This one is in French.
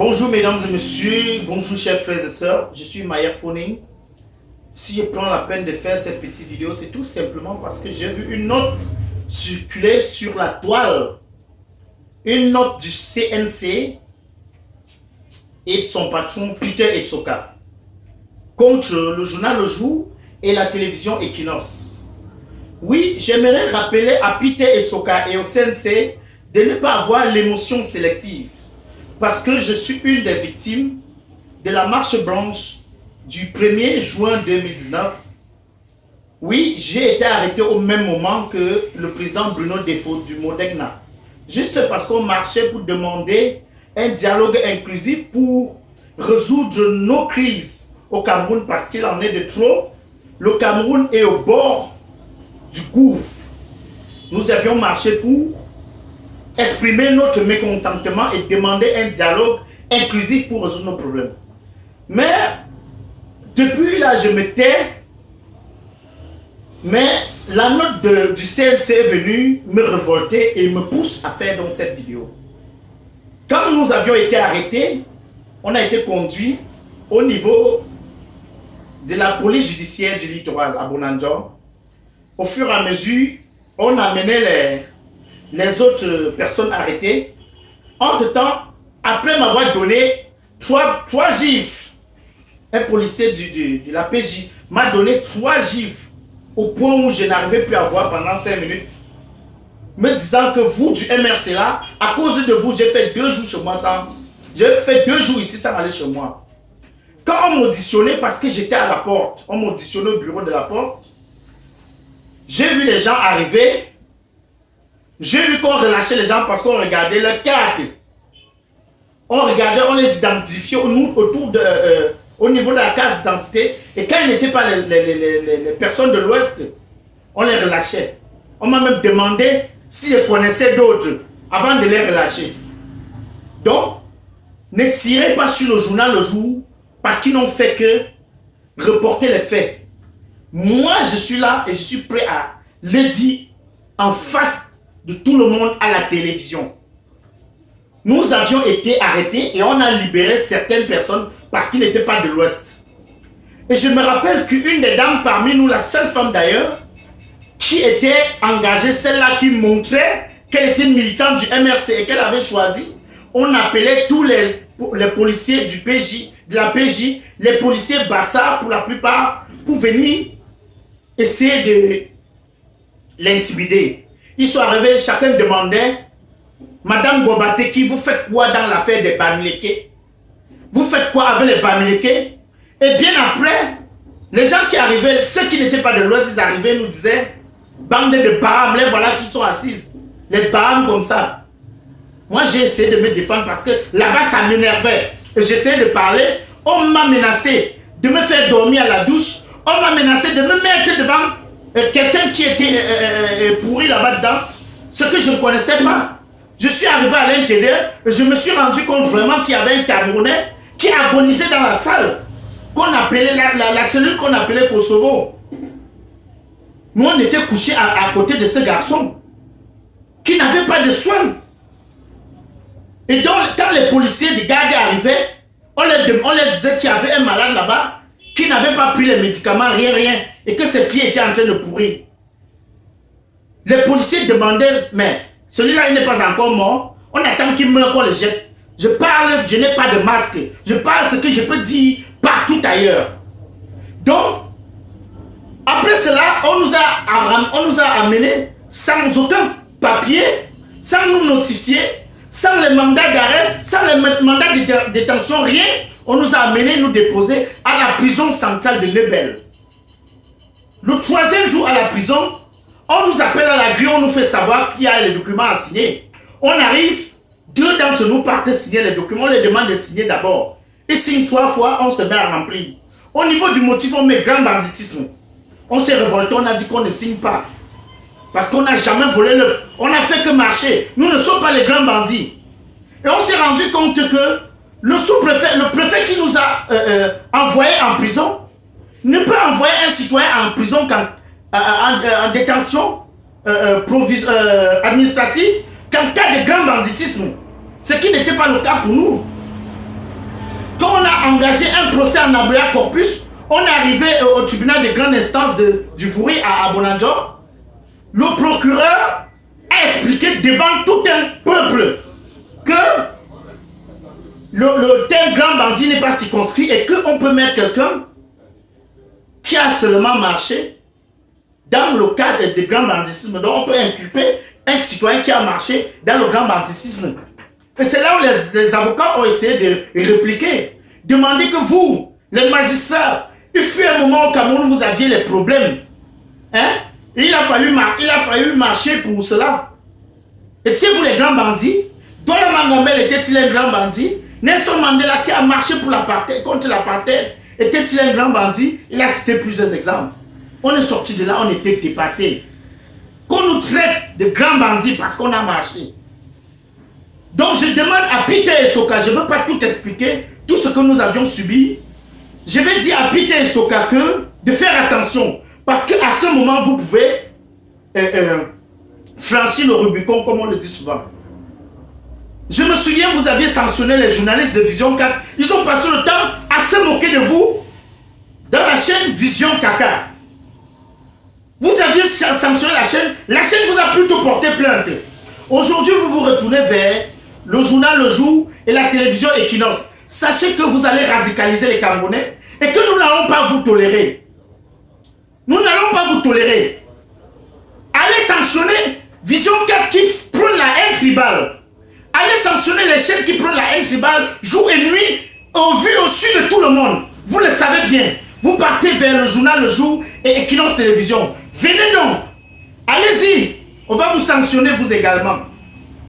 Bonjour mesdames et messieurs, bonjour chers frères et sœurs, je suis Maya Phoning. Si je prends la peine de faire cette petite vidéo, c'est tout simplement parce que j'ai vu une note circuler sur la toile. Une note du CNC et de son patron Peter Esoka contre le journal Le Jour et la télévision Equinox. Oui, j'aimerais rappeler à Peter Esoka et au CNC de ne pas avoir l'émotion sélective. Parce que je suis une des victimes de la marche blanche du 1er juin 2019. Oui, j'ai été arrêté au même moment que le président Bruno Defo du Modena. Juste parce qu'on marchait pour demander un dialogue inclusif pour résoudre nos crises au Cameroun parce qu'il en est de trop. Le Cameroun est au bord du gouffre. Nous avions marché pour exprimer notre mécontentement et demander un dialogue inclusif pour résoudre nos problèmes. Mais depuis là, je me tais. Mais la note du CNC est venue me révolter et me pousse à faire donc cette vidéo. Quand nous avions été arrêtés, on a été conduits au niveau de la police judiciaire du littoral à Bonanjo. Au fur et à mesure, on amenait les autres personnes arrêtées. Entre-temps, après m'avoir donné trois gifles, un policier de la PJ m'a donné 3 gifles au point où je n'arrivais plus à voir pendant 5 minutes, me disant que vous du MRC là, à cause de vous, j'ai fait 2 jours chez moi sans... J'ai fait 2 jours ici sans aller chez moi. Quand on m'auditionnait, parce que j'étais à la porte, on m'auditionnait au bureau de la porte, j'ai vu les gens arriver. J'ai vu qu'on relâchait les gens parce qu'on regardait leur carte. On regardait, on les identifiait au niveau de la carte d'identité. Et quand ils n'étaient pas les personnes de l'Ouest, on les relâchait. On m'a même demandé si je connaissais d'autres avant de les relâcher. Donc, ne tirez pas sur le journal Le Jour parce qu'ils n'ont fait que reporter les faits. Moi, je suis là et je suis prêt à le dire en face de tout le monde à la télévision. Nous avions été arrêtés et on a libéré certaines personnes parce qu'ils n'étaient pas de l'Ouest. Et je me rappelle qu'une des dames parmi nous, la seule femme d'ailleurs, qui était engagée, celle-là qui montrait qu'elle était militante du MRC et qu'elle avait choisi, on appelait tous les policiers du PJ, de la PJ, les policiers bassards pour la plupart, pour venir essayer de l'intimider. Ils sont arrivés, chacun demandait, Madame Gobateki, vous faites quoi dans l'affaire des Bamileke? Vous faites quoi avec les Bamileke? Et bien après, les gens qui arrivaient, ceux qui n'étaient pas de l'Ouest, ils arrivaient, nous disaient, bande de Baham, les voilà qui sont assises. Les Baham comme ça. Moi, j'ai essayé de me défendre parce que là-bas, ça m'énervait. Et j'essayais de parler. On m'a menacé de me faire dormir à la douche. On m'a menacé de me mettre devant quelqu'un qui était pourri là-bas dedans, ce que je ne connaissais pas. Je suis arrivé à l'intérieur et je me suis rendu compte vraiment qu'il y avait un Camerounais qui agonisait dans la salle, qu'on appelait la cellule qu'on appelait Kosovo. Nous, on était couchés à côté de ce garçon qui n'avait pas de soins. Et donc, quand les policiers de garde arrivaient, on leur disait qu'il y avait un malade là-bas qui n'avait pas pris les médicaments, rien, et que ses pieds étaient en train de pourrir. Les policiers demandaient, mais celui-là, il n'est pas encore mort, on attend qu'il meure, qu'on le jette. Je parle, je n'ai pas de masque, je parle ce que je peux dire partout ailleurs. Donc, après cela, on nous a amenés sans aucun papier, sans nous notifier, sans les mandats d'arrêt, sans les mandats de détention, rien. On nous a amenés, nous déposer à la prison centrale de Nebel. Le 3e jour à la prison, on nous appelle à la grille, on nous fait savoir qu'il y a les documents à signer. On arrive, 2 d'entre nous partent signer les documents, on les demande de signer d'abord. Ils signent 3 fois, on se met à remplir. Au niveau du motif, on met grand banditisme. On s'est révolté, on a dit qu'on ne signe pas. Parce qu'on n'a jamais volé l'œuf. On n'a fait que marcher. Nous ne sommes pas les grands bandits. Et on s'est rendu compte que le sous-préfet, le préfet qui nous a envoyés en prison, ne peut envoyer un citoyen en prison en détention administrative qu'en cas de grand banditisme. Ce qui n'était pas le cas pour nous. engagé un procès en habeas corpus. On est arrivé au tribunal de grande instance du Vouri à Bonanjo. Le procureur a expliqué devant tout un peuple que le tel grand bandit n'est pas circonscrit et qu'on peut mettre quelqu'un qui a seulement marché dans le cadre du grand banditisme. Donc on peut inculper un citoyen qui a marché dans le grand banditisme. Et c'est là où les avocats ont essayé de répliquer. Demandez que vous, les magistrats, il fut un moment au Cameroun où vous aviez les problèmes. Hein? Et il a fallu marcher pour cela. Étiez-vous les grands bandits? Dola Mangambel était-il un grand bandit? Nelson Mandela qui a marché pour l'apartheid, contre l'apartheid, était-il un grand bandit? Il a cité plusieurs exemples. On est sorti de là, on était dépassés. Qu'on nous traite de grands bandits parce qu'on a marché. Donc je demande à Peter Essoka, je ne veux pas tout expliquer, tout ce que nous avions subi. Je vais dire à Peter Essoka de faire attention. Parce qu'à ce moment, vous pouvez franchir le Rubicon, comme on le dit souvent. Je me souviens, vous aviez sanctionné les journalistes de Vision 4. Ils ont passé le temps à se moquer de vous dans la chaîne Vision Kaka. Vous aviez sanctionné la chaîne vous a plutôt porté plainte. Aujourd'hui, vous vous retournez vers le journal Le Jour et la télévision Equinox. Sachez que vous allez radicaliser les Camerounais et que nous n'allons pas vous tolérer. Nous n'allons pas vous tolérer. Allez sanctionner Vision 4 qui prône la haine tribale. Allez sanctionner les chaînes qui prennent la haine tribale jour et nuit au vu au su de tout le monde. Vous le savez bien. Vous partez vers le journal Le Jour et Equinox Télévision. Venez donc. Allez-y. On va vous sanctionner vous également.